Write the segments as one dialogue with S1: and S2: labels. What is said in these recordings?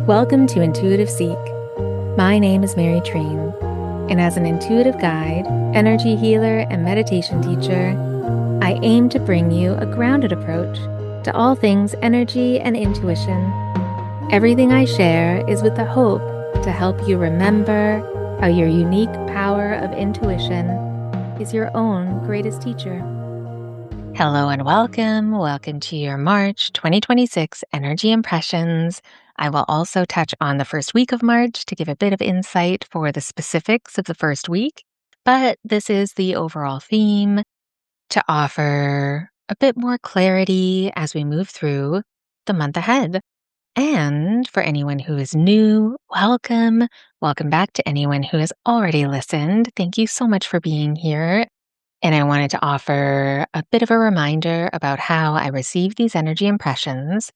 S1: Welcome to Intuitive Seek. My name is Mary Train, and as an intuitive guide, energy healer, and meditation teacher, I aim to bring you a grounded approach to all things energy and intuition. Everything I share is with the hope to help you remember how your unique power of intuition is your own greatest teacher. Hello and welcome. Welcome to your March 2026 Energy Impressions. I will also touch on the first week of March to give a bit of insight for the specifics of the first week, but this is the overall theme to offer a bit more clarity as we move through the month ahead. And for anyone who is new, welcome. Welcome back to anyone who has already listened. Thank you so much for being here. And I wanted to offer a bit of a reminder about how I receive these energy impressions.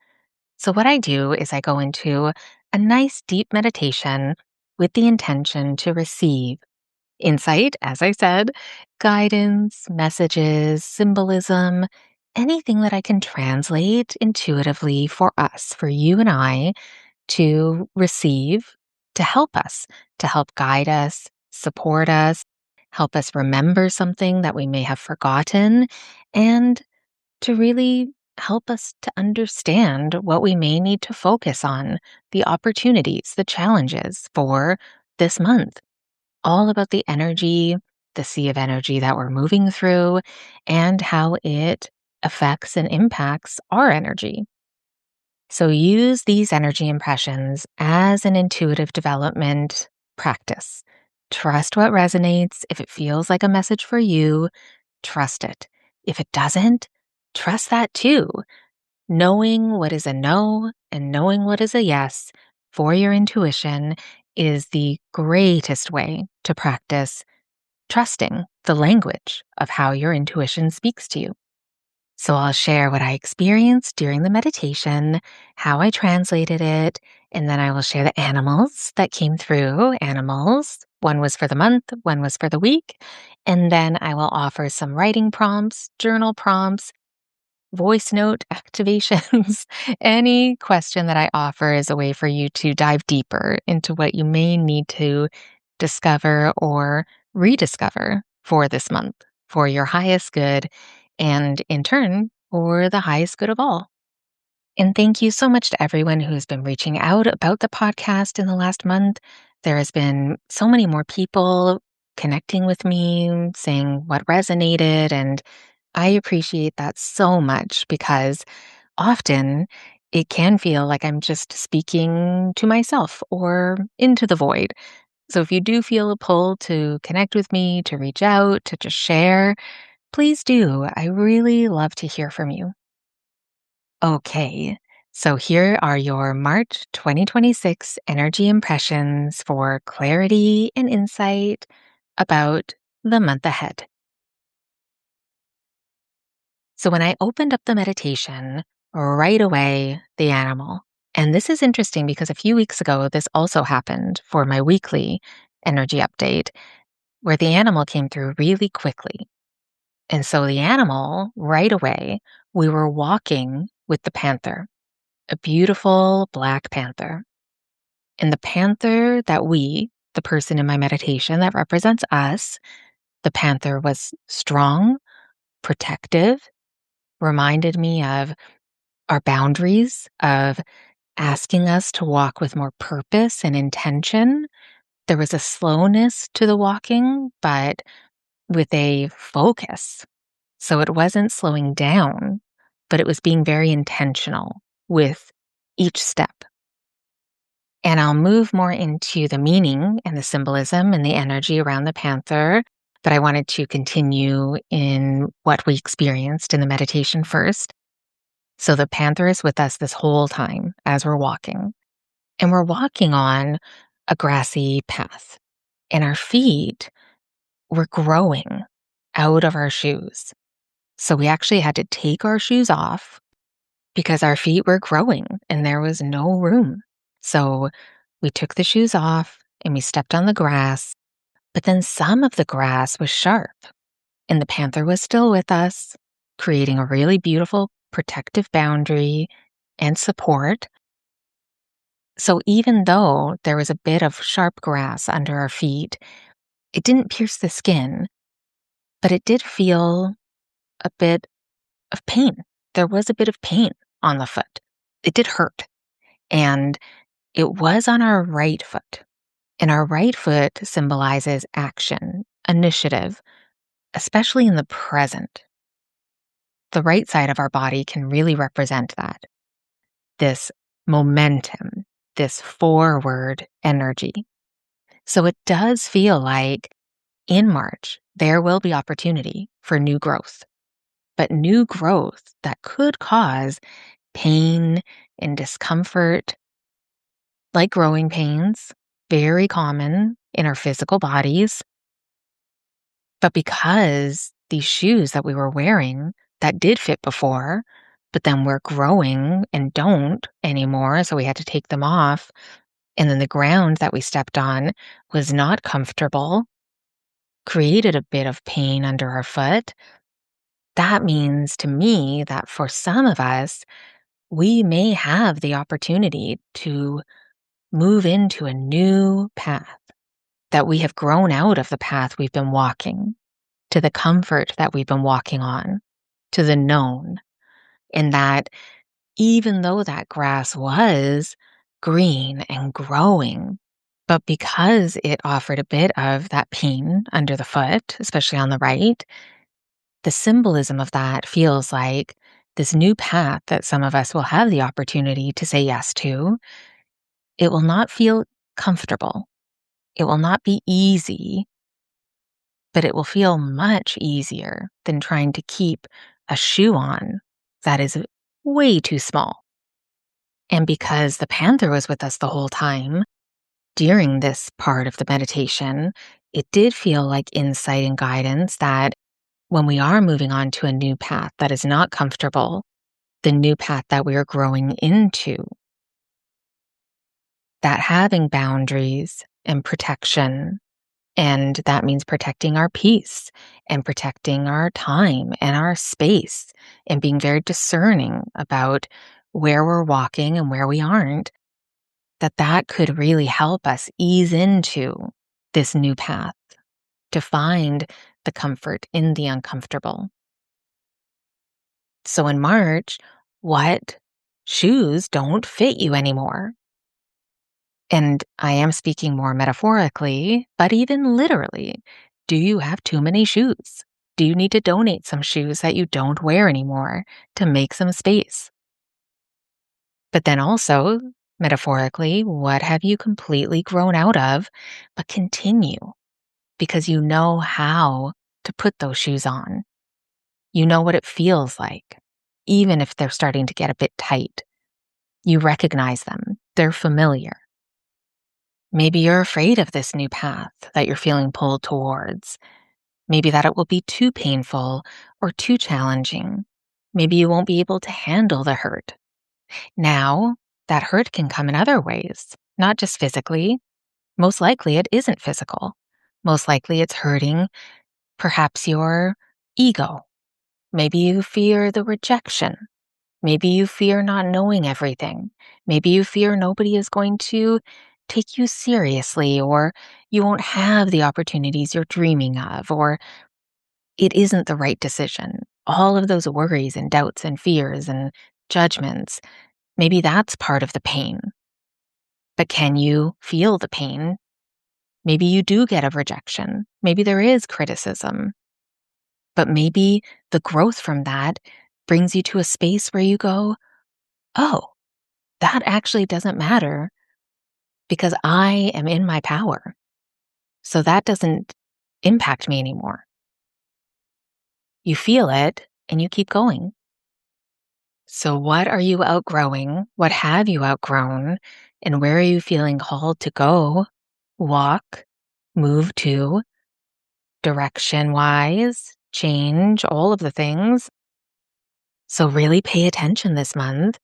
S1: So, what I do is I go into a nice deep meditation with the intention to receive insight, as I said, guidance, messages, symbolism, anything that I can translate intuitively for us, for you and I to receive, to help us, to help guide us, support us, help us remember something that we may have forgotten, and to really help us to understand what we may need to focus on, the opportunities, the challenges for this month. All about the energy, the sea of energy that we're moving through, and how it affects and impacts our energy. So use these energy impressions as an intuitive development practice. Trust what resonates. If it feels like a message for you, trust it. If it doesn't, trust that too. Knowing what is a no and knowing what is a yes for your intuition is the greatest way to practice trusting the language of how your intuition speaks to you. So I'll share what I experienced during the meditation, how I translated it, and then I will share the animals that came through. Animals, one was for the month, one was for the week. And then I will offer some writing prompts, journal prompts, voice note activations. Any question that I offer is a way for you to dive deeper into what you may need to discover or rediscover for this month, for your highest good, and in turn, for the highest good of all. And thank you so much to everyone who's been reaching out about the podcast in the last month. There has been so many more people connecting with me, saying what resonated, and I appreciate that so much because often it can feel like I'm just speaking to myself or into the void. So if you do feel a pull to connect with me, to reach out, to just share, please do. I really love to hear from you. Okay, so here are your March 2026 energy impressions for clarity and insight about the month ahead. So when I opened up the meditation, right away, the animal. And this is interesting because a few weeks ago, this also happened for my weekly energy update, where the animal came through really quickly. And so the animal, right away, we were walking with the panther, a beautiful black panther. And the panther that the person in my meditation that represents us, the panther was strong, protective, reminded me of our boundaries, of asking us to walk with more purpose and intention. There was a slowness to the walking, but with a focus. So it wasn't slowing down, but it was being very intentional with each step. And I'll move more into the meaning and the symbolism and the energy around the panther. But I wanted to continue in what we experienced in the meditation first. So the panther is with us this whole time as we're walking. And we're walking on a grassy path. And our feet were growing out of our shoes. So we actually had to take our shoes off because our feet were growing and there was no room. So we took the shoes off and we stepped on the grass. But then some of the grass was sharp and the panther was still with us, creating a really beautiful protective boundary and support. So even though there was a bit of sharp grass under our feet, it didn't pierce the skin, but it did feel a bit of pain. There was a bit of pain on the foot. It did hurt. And it was on our right foot. And our right foot symbolizes action, initiative, especially in the present. The right side of our body can really represent that, this momentum, this forward energy. So it does feel like in March, there will be opportunity for new growth, but new growth that could cause pain and discomfort, like growing pains, very common in our physical bodies. But because these shoes that we were wearing that did fit before, but then we're growing and don't anymore, so we had to take them off. And then the ground that we stepped on was not comfortable, created a bit of pain under our foot. That means to me that for some of us, we may have the opportunity to move into a new path, that we have grown out of the path we've been walking, to the comfort that we've been walking on, to the known. And that even though that grass was green and growing, but because it offered a bit of that pain under the foot, especially on the right, the symbolism of that feels like this new path that some of us will have the opportunity to say yes to. It will not feel comfortable. It will not be easy, but it will feel much easier than trying to keep a shoe on that is way too small. And because the panther was with us the whole time during this part of the meditation, it did feel like insight and guidance that when we are moving on to a new path that is not comfortable, the new path that we are growing into, that having boundaries and protection, and that means protecting our peace and protecting our time and our space and being very discerning about where we're walking and where we aren't, that could really help us ease into this new path to find the comfort in the uncomfortable. So in March, what shoes don't fit you anymore? And I am speaking more metaphorically, but even literally, do you have too many shoes? Do you need to donate some shoes that you don't wear anymore to make some space? But then also, metaphorically, what have you completely grown out of, but continue because you know how to put those shoes on? You know what it feels like, even if they're starting to get a bit tight. You recognize them, they're familiar. Maybe you're afraid of this new path that you're feeling pulled towards. Maybe that it will be too painful or too challenging. Maybe you won't be able to handle the hurt. Now, that hurt can come in other ways, not just physically. Most likely it isn't physical. Most likely it's hurting perhaps your ego. Maybe you fear the rejection. Maybe you fear not knowing everything. Maybe you fear nobody is going to take you seriously, or you won't have the opportunities you're dreaming of, or it isn't the right decision. All of those worries and doubts and fears and judgments, maybe that's part of the pain. But can you feel the pain? Maybe you do get a rejection. Maybe there is criticism. But maybe the growth from that brings you to a space where you go, oh, that actually doesn't matter because I am in my power. So that doesn't impact me anymore. You feel it and you keep going. So what are you outgrowing? What have you outgrown? And where are you feeling called to go, walk, move to, direction wise, change, all of the things? So really pay attention this month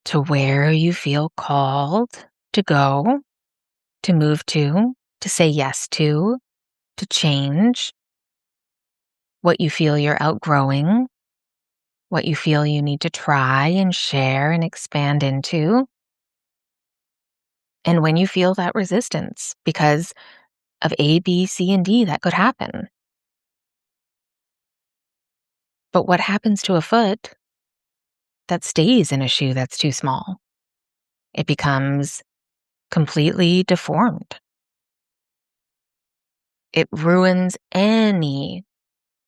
S1: to where you feel called to go, to move to say yes to change, what you feel you're outgrowing, what you feel you need to try and share and expand into. And when you feel that resistance because of A, B, C, and D, that could happen. But what happens to a foot that stays in a shoe that's too small? It becomes completely deformed. It ruins any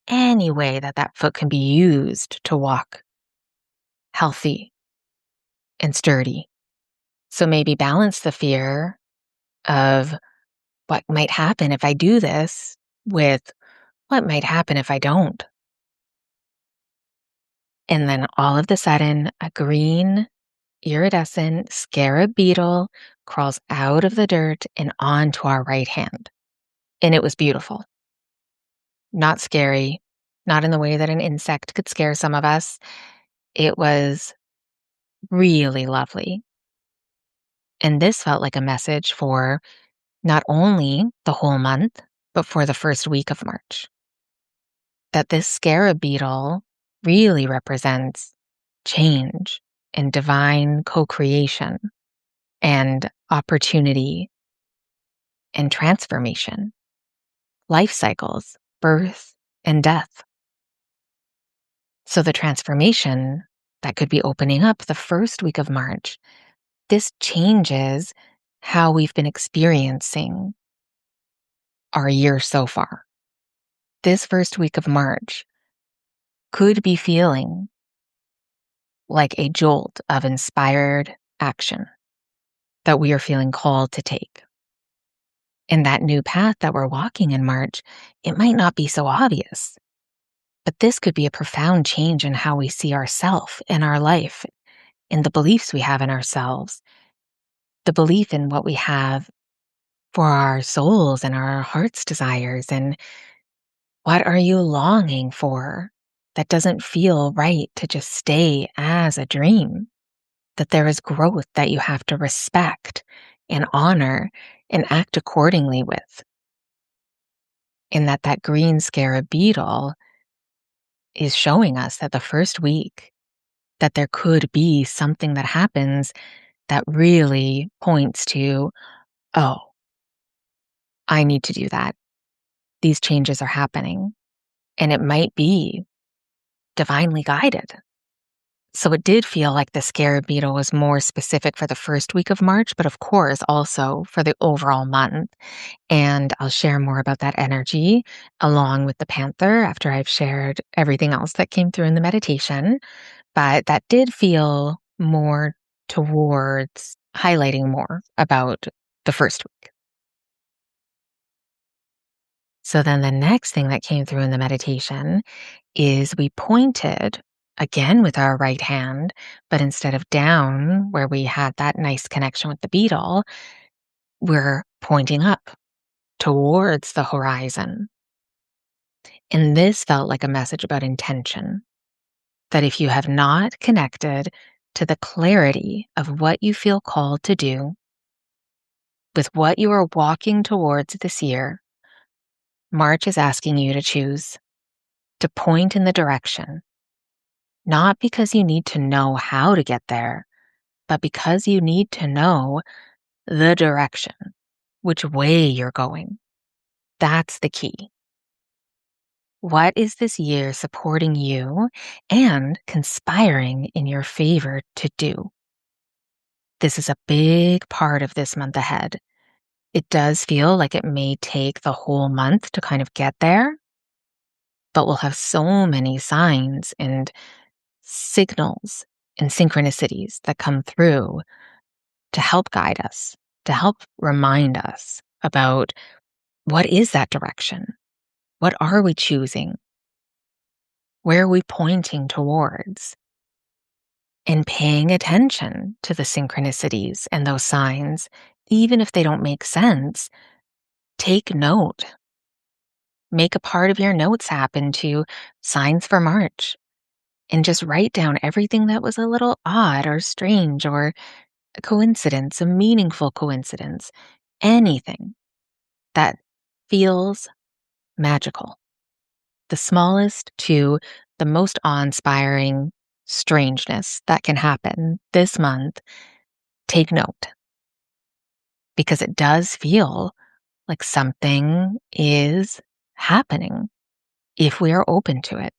S1: way that that foot can be used to walk healthy and sturdy. So maybe balance the fear of what might happen if I do this with what might happen if I don't. And then all of the sudden, a green iridescent scarab beetle crawls out of the dirt and onto our right hand. And it was beautiful, not scary, not in the way that an insect could scare some of us. It was really lovely. And this felt like a message for not only the whole month, but for the first week of March. That this scarab beetle really represents change and divine co creation and opportunity and transformation, life cycles, birth and death. So the transformation that could be opening up the first week of March, this changes how we've been experiencing our year so far. This first week of March could be feeling like a jolt of inspired action that we are feeling called to take. In that new path that we're walking in March, it might not be so obvious, but this could be a profound change in how we see ourselves and our life, in the beliefs we have in ourselves, the belief in what we have for our souls and our heart's desires, and what are you longing for that doesn't feel right to just stay as a dream, that there is growth that you have to respect and honor and act accordingly with. And that green scarab beetle is showing us that the first week that there could be something that happens that really points to, oh, I need to do that. These changes are happening. And it might be divinely guided. So it did feel like the scarab beetle was more specific for the first week of March, but of course also for the overall month. And I'll share more about that energy along with the panther after I've shared everything else that came through in the meditation. But that did feel more towards highlighting more about the first week. So then the next thing that came through in the meditation is we pointed again with our right hand, but instead of down where we had that nice connection with the beetle, we're pointing up towards the horizon. And this felt like a message about intention, that if you have not connected to the clarity of what you feel called to do with what you are walking towards this year, March is asking you to choose, to point in the direction, not because you need to know how to get there, but because you need to know the direction, which way you're going. That's the key. What is this year supporting you and conspiring in your favor to do? This is a big part of this month ahead. It does feel like it may take the whole month to kind of get there, but we'll have so many signs and signals and synchronicities that come through to help guide us, to help remind us about what is that direction? What are we choosing? Where are we pointing towards? And paying attention to the synchronicities and those signs, even if they don't make sense, take note. Make a part of your notes app into signs for March and just write down everything that was a little odd or strange or a coincidence, a meaningful coincidence, anything that feels magical. The smallest to the most awe-inspiring strangeness that can happen this month, take note. because it does feel like something is happening if we are open to it.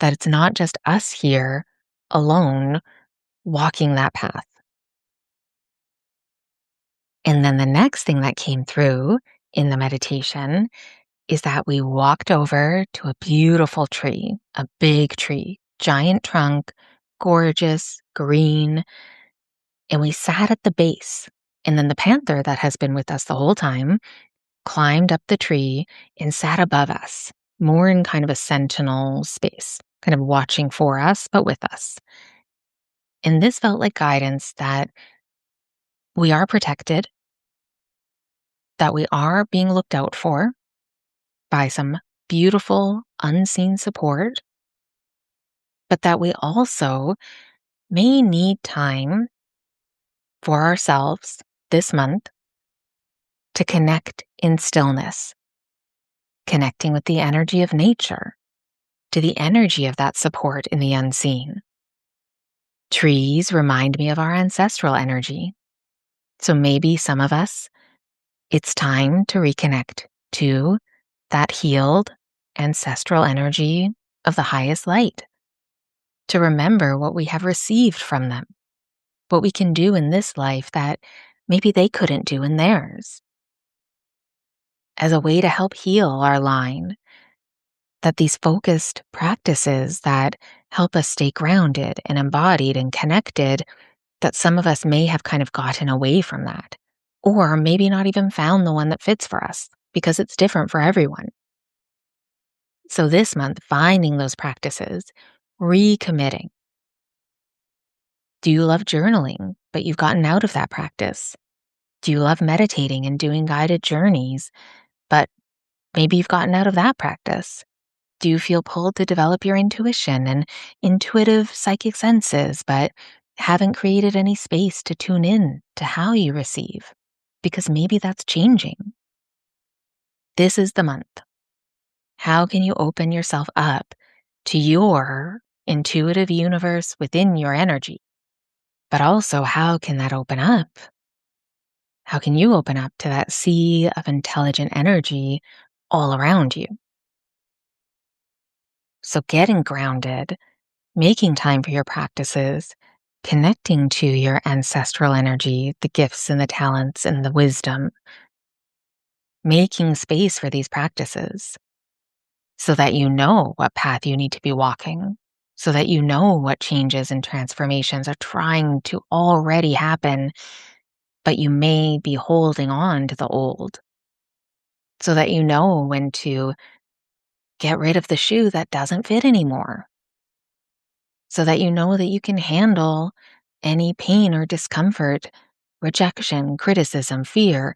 S1: That it's not just us here alone walking that path. And then the next thing that came through in the meditation is that we walked over to a beautiful tree, a big tree, giant trunk, gorgeous, green, and we sat at the base. And then the panther that has been with us the whole time climbed up the tree and sat above us, more in kind of a sentinel space, kind of watching for us, but with us. And this felt like guidance that we are protected, that we are being looked out for by some beautiful, unseen support, but that we also may need time for ourselves this month to connect in stillness, connecting with the energy of nature, to the energy of that support in the unseen. Trees remind me of our ancestral energy. So maybe some of us, it's time to reconnect to that healed ancestral energy of the highest light, to remember what we have received from them, what we can do in this life that maybe they couldn't do in theirs, as a way to help heal our line. That these focused practices that help us stay grounded and embodied and connected, that some of us may have kind of gotten away from that, or maybe not even found the one that fits for us because it's different for everyone. So this month, finding those practices, recommitting. Do you love journaling, but you've gotten out of that practice? Do you love meditating and doing guided journeys, but maybe you've gotten out of that practice? Do you feel pulled to develop your intuition and intuitive psychic senses, but haven't created any space to tune in to how you receive? Because maybe that's changing. This is the month. How can you open yourself up to your intuitive universe within your energy? But also, how can that open up? How can you open up to that sea of intelligent energy all around you? So getting grounded, making time for your practices, connecting to your ancestral energy, the gifts and the talents and the wisdom, making space for these practices so that you know what path you need to be walking, so that you know what changes and transformations are trying to already happen, but you may be holding on to the old, so that you know when to get rid of the shoe that doesn't fit anymore, so that you know that you can handle any pain or discomfort, rejection, criticism, fear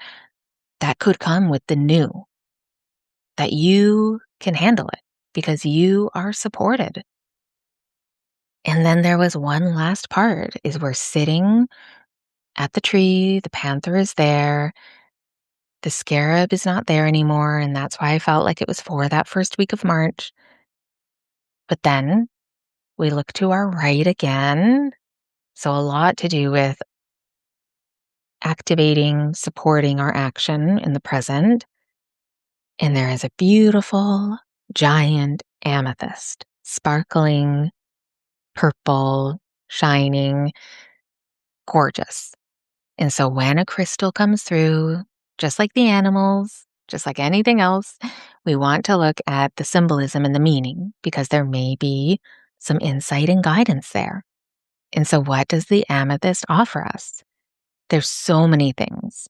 S1: that could come with the new, that you can handle it because you are supported. And then there was one last part is we're sitting at the tree, the panther is there, the scarab is not there anymore, and that's why I felt like it was for that first week of March. But then we look to our right again. So a lot to do with activating, supporting our action in the present. And there is a beautiful, giant amethyst, sparkling, purple, shining, gorgeous. And so when a crystal comes through, just like the animals, just like anything else, we want to look at the symbolism and the meaning because there may be some insight and guidance there. And so what does the amethyst offer us? There's so many things.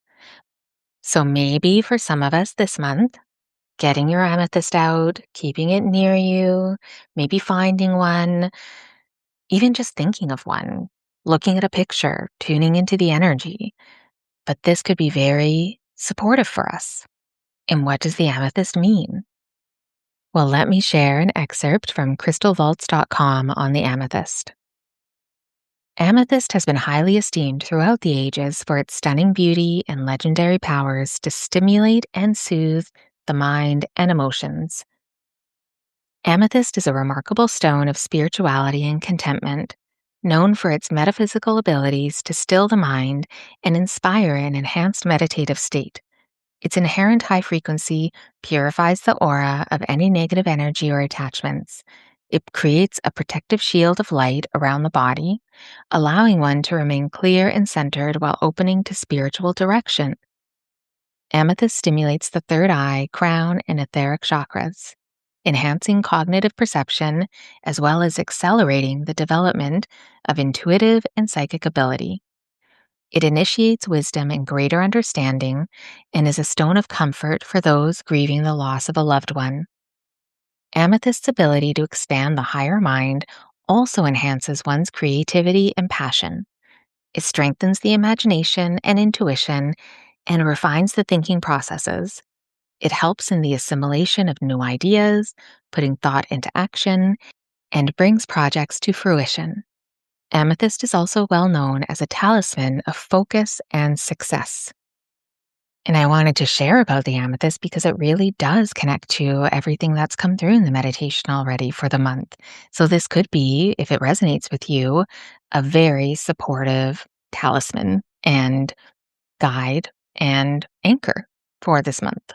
S1: So maybe for some of us this month, getting your amethyst out, keeping it near you, maybe finding one, even just thinking of one, looking at a picture, tuning into the energy. But this could be very supportive for us. And what does the amethyst mean? Well, let me share an excerpt from crystalvaults.com on the amethyst. Amethyst has been highly esteemed throughout the ages for its stunning beauty and legendary powers to stimulate and soothe the mind and emotions. Amethyst is a remarkable stone of spirituality and contentment, Known for its metaphysical abilities to still the mind and inspire an enhanced meditative state. Its inherent high frequency purifies the aura of any negative energy or attachments. It creates a protective shield of light around the body, allowing one to remain clear and centered while opening to spiritual direction. Amethyst stimulates the third eye, crown, and etheric chakras, enhancing cognitive perception as well as accelerating the development of intuitive and psychic ability. It initiates wisdom and greater understanding and is a stone of comfort for those grieving the loss of a loved one. Amethyst's ability to expand the higher mind also enhances one's creativity and passion. It strengthens the imagination and intuition and refines the thinking processes. It helps in the assimilation of new ideas, putting thought into action, and brings projects to fruition. Amethyst is also well known as a talisman of focus and success. And I wanted to share about the amethyst because it really does connect to everything that's come through in the meditation already for the month. So this could be, if it resonates with you, a very supportive talisman and guide and anchor for this month.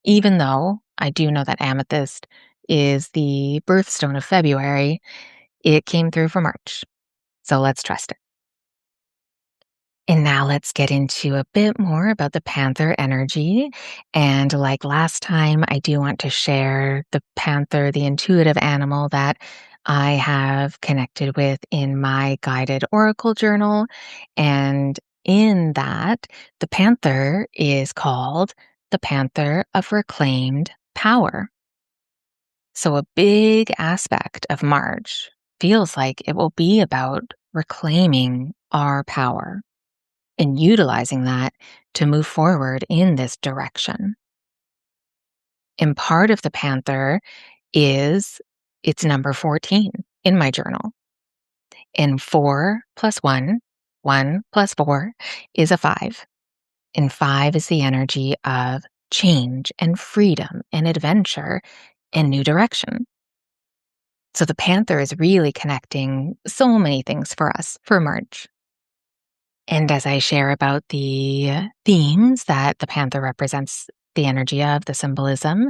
S1: Even though I do know that amethyst is the birthstone of February, it came through for March. So let's trust it. And now let's get into a bit more about the panther energy. And like last time, I do want to share the panther, the intuitive animal that I have connected with in my guided oracle journal. And in that, the panther is called the panther of reclaimed power. So a big aspect of March feels like it will be about reclaiming our power and utilizing that to move forward in this direction. And part of the panther is it's number 14 in my journal. And 4 plus 1, 1 plus 4 is a 5. And 5 is the energy of change and freedom and adventure and new direction. So the panther is really connecting so many things for us for March. And as I share about the themes that the panther represents the energy of, the symbolism,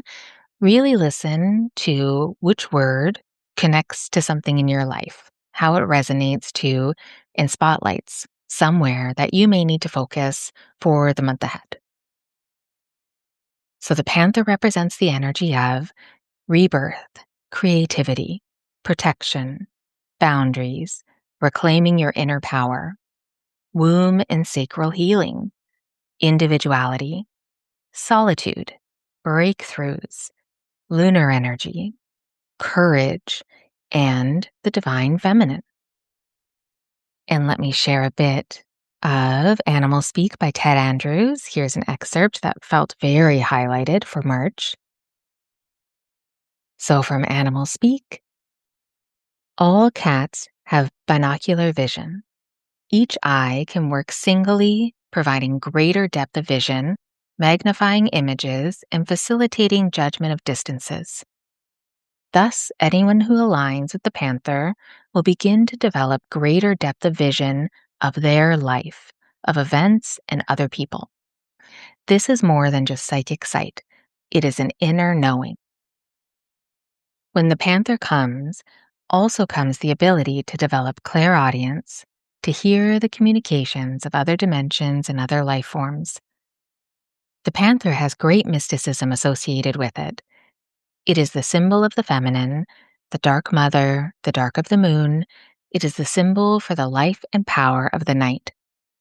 S1: really listen to which word connects to something in your life, how it resonates to and spotlights somewhere that you may need to focus for the month ahead. So the panther represents the energy of rebirth, creativity, protection, boundaries, reclaiming your inner power, womb and sacral healing, individuality, solitude, breakthroughs, lunar energy, courage, and the divine feminine. And let me share a bit of Animal Speak by Ted Andrews. Here's an excerpt that felt very highlighted for March. So from Animal Speak, all cats have binocular vision. Each eye can work singly, providing greater depth of vision, magnifying images, and facilitating judgment of distances. Thus, anyone who aligns with the panther will begin to develop greater depth of vision of their life, of events, and other people. This is more than just psychic sight. It is an inner knowing. When the panther comes, also comes the ability to develop clairaudience, to hear the communications of other dimensions and other life forms. The panther has great mysticism associated with it. It is the symbol of the feminine, the dark mother, the dark of the moon. It is the symbol for the life and power of the night.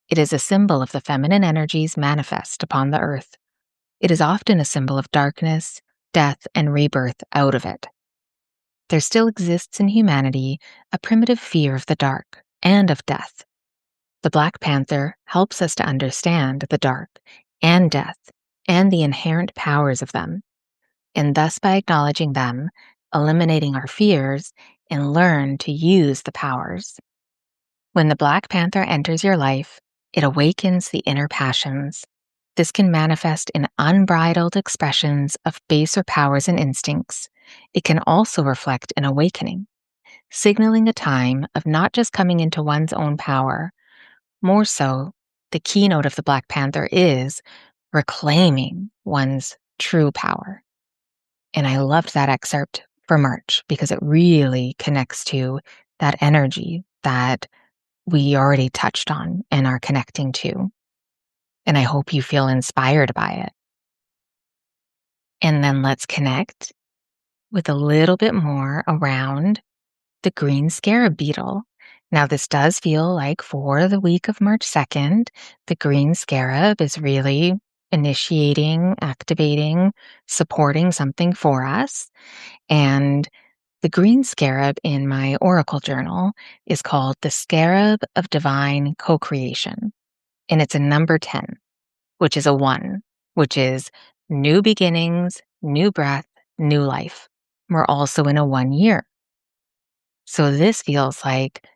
S1: It is a symbol of the feminine energies manifest upon the earth. It is often a symbol of darkness, death, and rebirth out of it. There still exists in humanity a primitive fear of the dark and of death. The Black Panther helps us to understand the dark and death and the inherent powers of them, and thus by acknowledging them, eliminating our fears, and learn to use the powers. When the Black Panther enters your life, it awakens the inner passions. This can manifest in unbridled expressions of baser powers and instincts. It can also reflect an awakening. signaling a time of not just coming into one's own power. More so, the keynote of the Black Panther is reclaiming one's true power. And I loved that excerpt for March because it really connects to that energy that we already touched on and are connecting to. And I hope you feel inspired by it. And then let's connect with a little bit more around the green scarab beetle. Now, this does feel like for the week of March 2nd, the green scarab is really initiating, activating, supporting something for us. And the green scarab in my oracle journal is called the Scarab of Divine Co-Creation. And it's a number 10, which is a 1, which is new beginnings, new breath, new life. We're also in a 1 year. So this feels like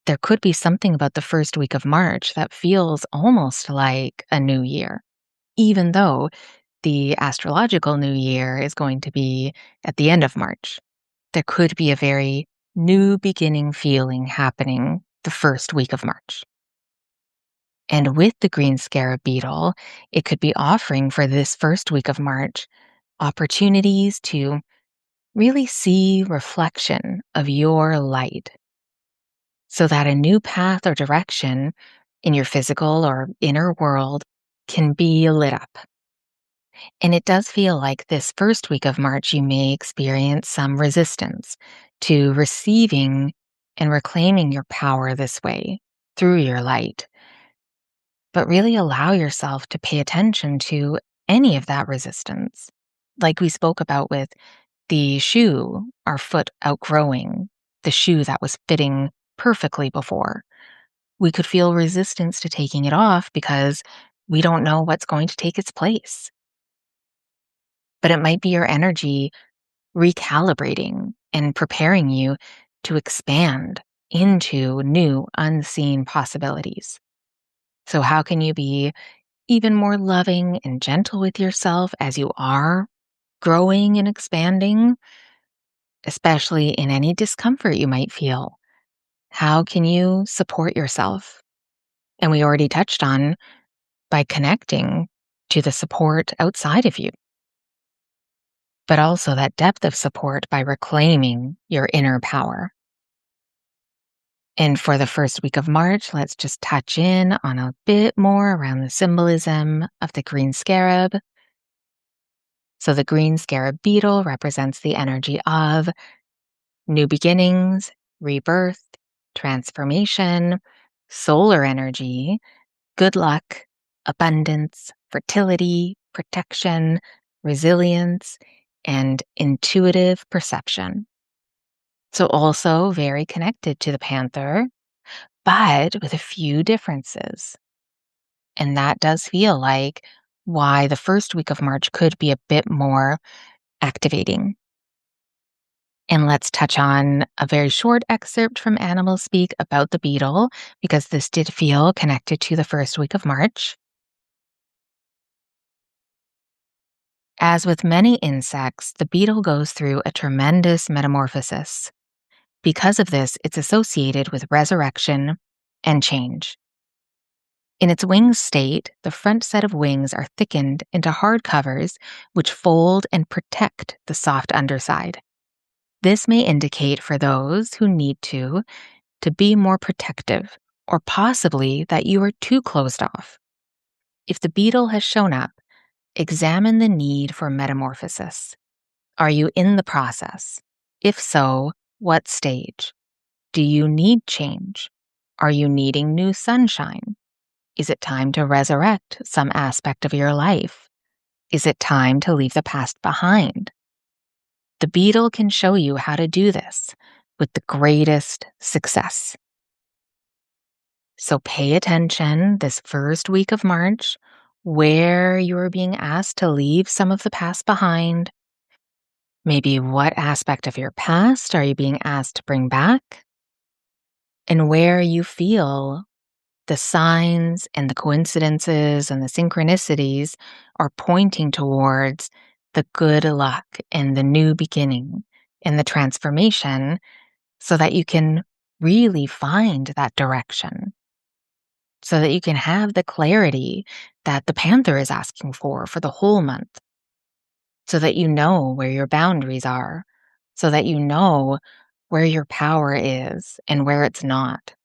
S1: there could be something about the first week of March that feels almost like a new year, even though the astrological new year is going to be at the end of March. There could be a very new beginning feeling happening the first week of March. And with the green scarab beetle, it could be offering for this first week of March opportunities to really see reflection of your light so that a new path or direction in your physical or inner world can be lit up. And it does feel like this first week of March, you may experience some resistance to receiving and reclaiming your power this way through your light. But really allow yourself to pay attention to any of that resistance. Like we spoke about with the shoe, our foot outgrowing the shoe that was fitting perfectly before. We could feel resistance to taking it off because we don't know what's going to take its place. But it might be your energy recalibrating and preparing you to expand into new unseen possibilities. So, how can you be even more loving and gentle with yourself as you are growing and expanding, especially in any discomfort you might feel? How can you support yourself? And we already touched on by connecting to the support outside of you, but also that depth of support by reclaiming your inner power. And for the first week of March, let's just touch in on a bit more around the symbolism of the green scarab. So the green scarab beetle represents the energy of new beginnings, rebirth, transformation, solar energy, good luck, abundance, fertility, protection, resilience, and intuitive perception. So also very connected to the panther, but with a few differences. And that does feel like why the first week of March could be a bit more activating. And let's touch on a very short excerpt from Animal Speak about the beetle, because this did feel connected to the first week of March. As with many insects, the beetle goes through a tremendous metamorphosis. Because of this, it's associated with resurrection and change. In its wing state, the front set of wings are thickened into hard covers which fold and protect the soft underside. This may indicate for those who need to be more protective, or possibly that you are too closed off. If the beetle has shown up, examine the need for metamorphosis. Are you in the process? If so, what stage? Do you need change? Are you needing new sunshine? Is it time to resurrect some aspect of your life? Is it time to leave the past behind? The beetle can show you how to do this with the greatest success. So pay attention this first week of March, where you are being asked to leave some of the past behind. Maybe what aspect of your past are you being asked to bring back? And where you feel the signs and the coincidences and the synchronicities are pointing towards the good luck and the new beginning and the transformation so that you can really find that direction, so that you can have the clarity that the panther is asking for the whole month, so that you know where your boundaries are, so that you know where your power is and where it's not.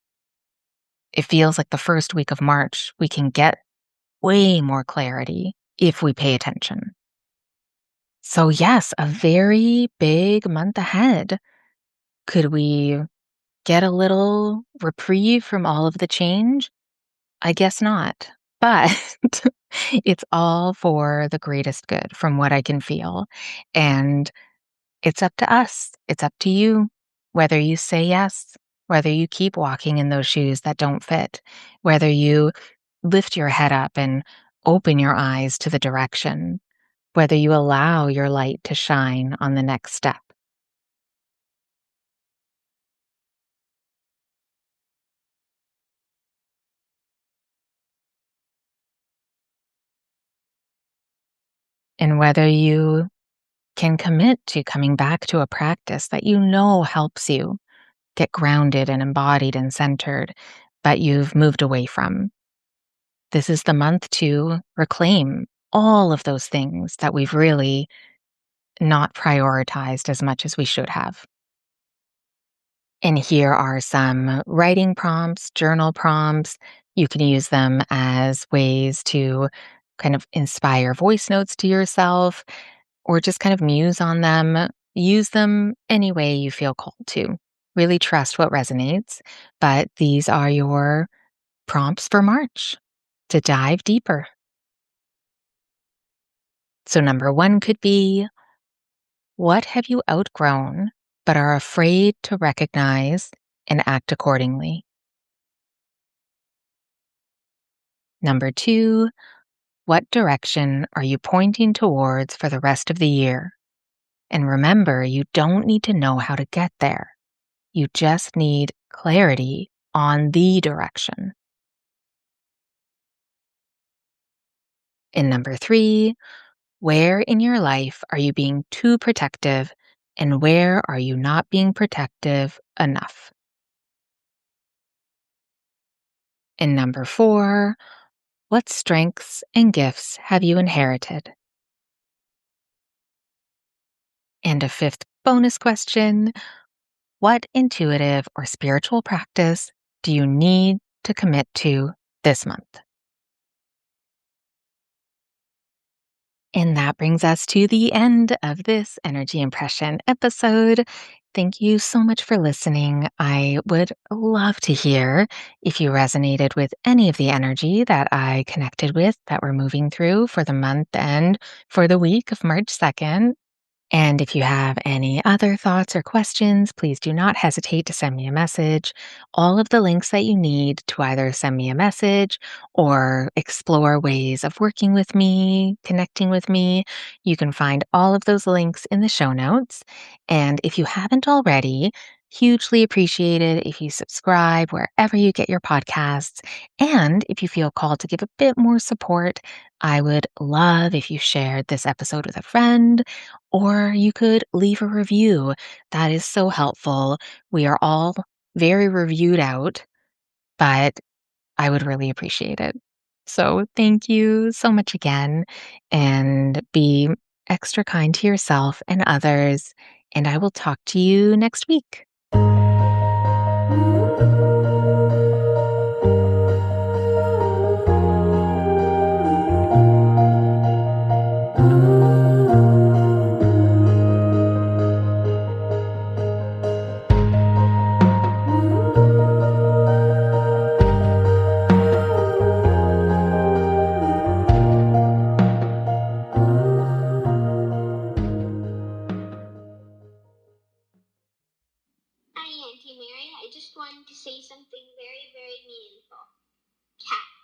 S1: It feels like the first week of March, we can get way more clarity if we pay attention. So, yes, a very big month ahead. Could we get a little reprieve from all of the change? I guess not. But it's all for the greatest good from what I can feel. And it's up to us. It's up to you whether you say yes, whether you keep walking in those shoes that don't fit, whether you lift your head up and open your eyes to the direction, whether you allow your light to shine on the next step. And whether you can commit to coming back to a practice that you know helps you get grounded and embodied and centered, but you've moved away from. This is the month to reclaim all of those things that we've really not prioritized as much as we should have. And here are some writing prompts, journal prompts. You can use them as ways to kind of inspire voice notes to yourself or just kind of muse on them. Use them any way you feel called to. Really trust what resonates. But these are your prompts for March to dive deeper. So, number one could be, what have you outgrown but are afraid to recognize and act accordingly? Number two, what direction are you pointing towards for the rest of the year? And remember, you don't need to know how to get there. You just need clarity on the direction. And number three, where in your life are you being too protective and where are you not being protective enough? And number four, what strengths and gifts have you inherited? And a fifth bonus question, what intuitive or spiritual practice do you need to commit to this month? And that brings us to the end of this energy impression episode. Thank you so much for listening. I would love to hear if you resonated with any of the energy that I connected with that we're moving through for the month and for the week of March 2nd. And if you have any other thoughts or questions, please do not hesitate to send me a message. All of the links that you need to either send me a message or explore ways of working with me, connecting with me, you can find all of those links in the show notes. And if you haven't already, hugely appreciate it if you subscribe wherever you get your podcasts. And if you feel called to give a bit more support, I would love if you shared this episode with a friend or you could leave a review. That is so helpful. We are all very reviewed out, but I would really appreciate it. So thank you so much again, and be extra kind to yourself and others. And I will talk to you next week.
S2: Hi, Auntie Mary. I just wanted to say something very, very meaningful. Cat.